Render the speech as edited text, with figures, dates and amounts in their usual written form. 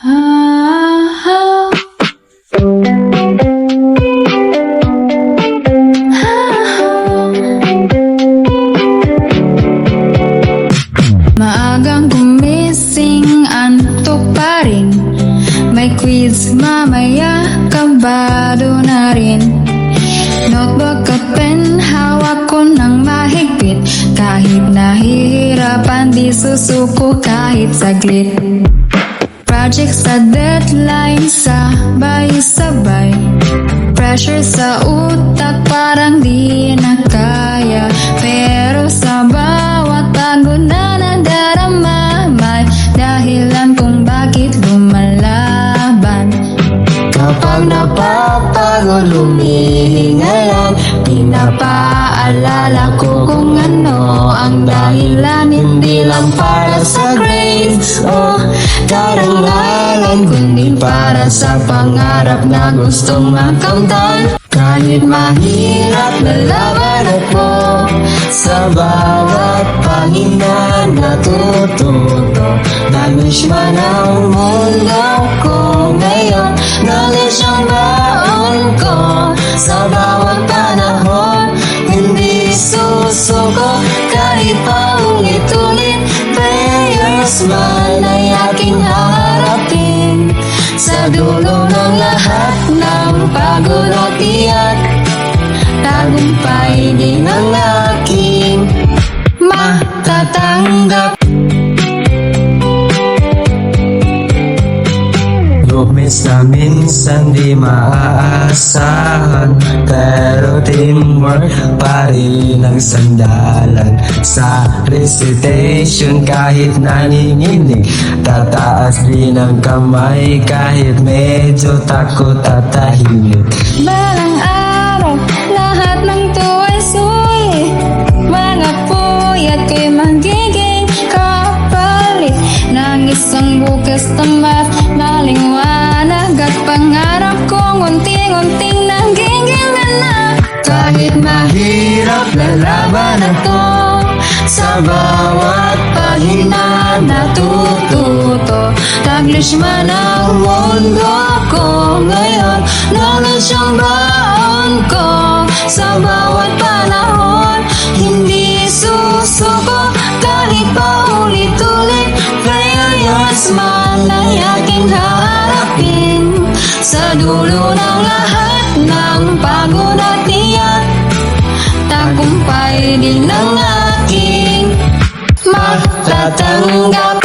Maagang gumising, antok pa rin. May quiz mamaya, kabado na rin. Notebook at pen, hawak ko ng mahigpit. Kahit nahihirapan, di susuko kahit saglit. Project sa deadline, sabay-sabay. Pressure sa utak, parang di na kaya. Pero sa bawat pagod na nadarama, may dahilan kung bakit lumalaban. Kapag napapagod, humihinga lang. Pinapaalala ko kung ano ang dahilan. Hindi lang para sa grades o karangalan, kundi para sa pangarap na gustong makamtan. Kahit mahirap, lalaban ako. Sa bawat pahina natututo. Damish man ang mundo ko ngayon, knowledge ang baon ko. Sa bawat panahon, hindi susuko. Kahit paulit-ulit, prayers man ay aking harapin. Sa dulo ng lahat ng pagod at tiyak, tagumpay din ang aking matatanggap. Lumis na minsan di maaasahan, pero teamwork pa rin ang sandalan. Sa recitation kahit nanginginig, tataas din ang kamay kahit medyo takot at tahimik. Balang araw, lahat ng to ay suwi. Mga puyat ko'y magiging kapalit ng isang bukas tamat na liwanag. At pangarap kong unting-unting nagiging na. Kahit mahirap, lalaban ako. Sa bawat pahina natututo. Taglish man ang mundo ko ngayon, knowledge ang baon ko. Sa bawat panahon, hindi susuko. Kahit paulit-ulit, failures man ay aking harapin. Sa dulo ng lahat ng pagod at tiyak, tagumpay din ang aking matatanggap.